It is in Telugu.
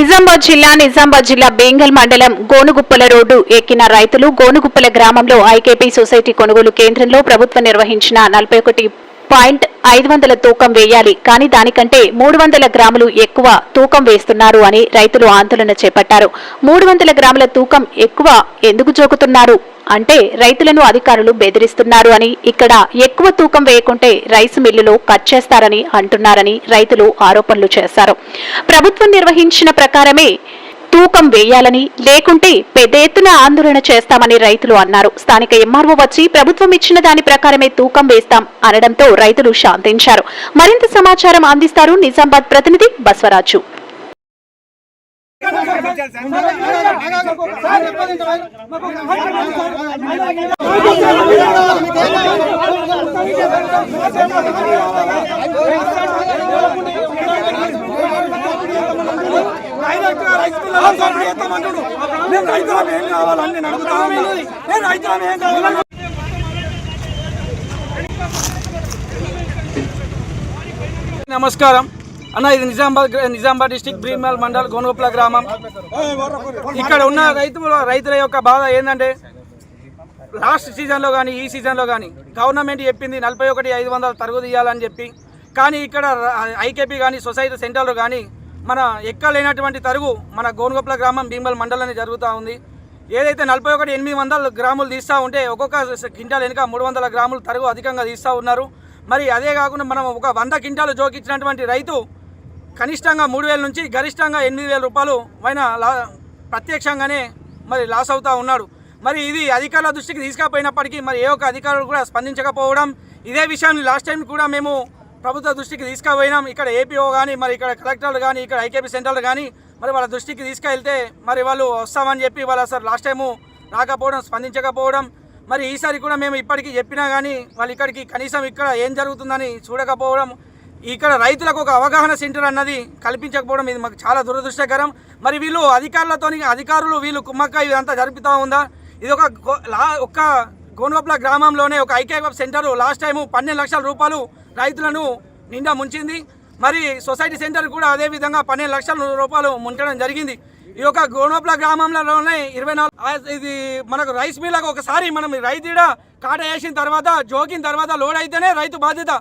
నిజామాబాద్ జిల్లా బేంగల్ మండలం గోనుగుప్పల రోడ్డు ఎక్కిన రైతులు గోనుగుప్పల గ్రామంలో ఐకేపీ సొసైటీ కొనుగోలు కేంద్రంలో ప్రభుత్వం నిర్వహించిన 41.500 తూకం వేయాలి, కానీ దానికంటే 300 గ్రాములు ఎక్కువ తూకం వేస్తున్నారు అని రైతులు ఆందోళన చేపట్టారు. 300 గ్రాముల తూకం ఎక్కువ ఎందుకు జోకుతున్నారు అంటే రైతులను అధికారులు బెదిరిస్తున్నారు అని, ఇక్కడ ఎక్కువ తూకం వేయకుంటే రైస్ మిల్లులో కట్ చేస్తారని అంటున్నారని రైతులు ఆరోపణలు చేశారు. ప్రభుత్వం నిర్వహించిన ప్రకారమే తూకం వేయాలని, లేకుంటే పెద్ద ఎత్తున ఆందోళన చేస్తామని రైతులు అన్నారు. స్థానిక ఎంఆర్ఓ వచ్చి ప్రభుత్వం ఇచ్చిన దాని ప్రకారమే తూకం వేస్తాం అనడంతో రైతులు శాంతించారు. మరింత సమాచారం అందిస్తారు నిజామాబాద్ ప్రతినిధి బస్వరాజు. నమస్కారం అన్న, ఇది నిజామాబాద్ డిస్టిక్ భీమల్ మండల్ గోనుగుప్పల గ్రామం. ఇక్కడ ఉన్న రైతుల యొక్క బాధ ఏంటంటే, లాస్ట్ సీజన్లో కానీ ఈ సీజన్లో కానీ గవర్నమెంట్ చెప్పింది 41,500 తరుగు తీయాలని చెప్పి, కానీ ఇక్కడ ఐకేపీ కానీ సొసైటీ సెంటర్లో కానీ మన ఎక్కలేనటువంటి తరుగు మన గోనుగుప్పల గ్రామం భీమల్ మండలంలో జరుగుతూ ఉంది. ఏదైతే 41,800 గ్రాములు తీస్తూ ఉంటే ఒక్కొక్క క్వింటాల్ వెనుక 300 గ్రాములు తరుగు అధికంగా తీస్తూ ఉన్నారు. మరి అదే కాకుండా మనం ఒక 100 క్వింటాలు జోకిచ్చినటువంటి రైతు కనిష్టంగా 3,000 నుంచి గరిష్టంగా 8,000 రూపాయలు పైన ప్రత్యక్షంగానే మరి లాస్ అవుతూ ఉన్నాడు. మరి ఇది అధికారుల దృష్టికి తీసుకుపోయినప్పటికీ మరి ఏ ఒక్క అధికారులు కూడా స్పందించకపోవడం, ఇదే విషయాన్ని లాస్ట్ టైం కూడా మేము ప్రభుత్వ దృష్టికి తీసుకుపోయినాం. ఇక్కడ ఏపీఓ కానీ మరి ఇక్కడ కలెక్టర్లు కానీ ఇక్కడ ఐకేపీ సెంటర్లు కానీ మరి వాళ్ళ దృష్టికి తీసుకెళ్తే మరి వాళ్ళు వస్తామని చెప్పి వాళ్ళు అసలు లాస్ట్ టైము రాకపోవడం, స్పందించకపోవడం, మరి ఈసారి కూడా మేము ఇప్పటికీ చెప్పినా కానీ వాళ్ళు ఇక్కడికి కనీసం ఇక్కడ ఏం జరుగుతుందని చూడకపోవడం, ఇక్కడ రైతులకు ఒక అవగాహన సెంటర్ అన్నది కల్పించకపోవడం ఇది మాకు చాలా దురదృష్టకరం. మరి వీళ్ళు అధికారులు వీళ్ళు కుమ్మక్క ఇదంతా జరుపుతూ ఉందా? ఇది ఒక్క గోనుగుప్పల గ్రామంలోనే ఒక ఐకేపీ సెంటర్ లాస్ట్ టైము 12 లక్షల రూపాయలు రైతులను నిండా ముంచింది. మరి సొసైటీ సెంటర్ కూడా అదేవిధంగా 12 లక్షల రూపాయలు ముంచడం జరిగింది. ఈ యొక్క గోనుగుప్పల గ్రామంలోనే 24 ఇది మనకు రైస్ మిల్లకు ఒకసారి మనం రైతు కాట వేసిన తర్వాత జోకిన తర్వాత లోడ్ అయితేనే రైతు బాధ్యత.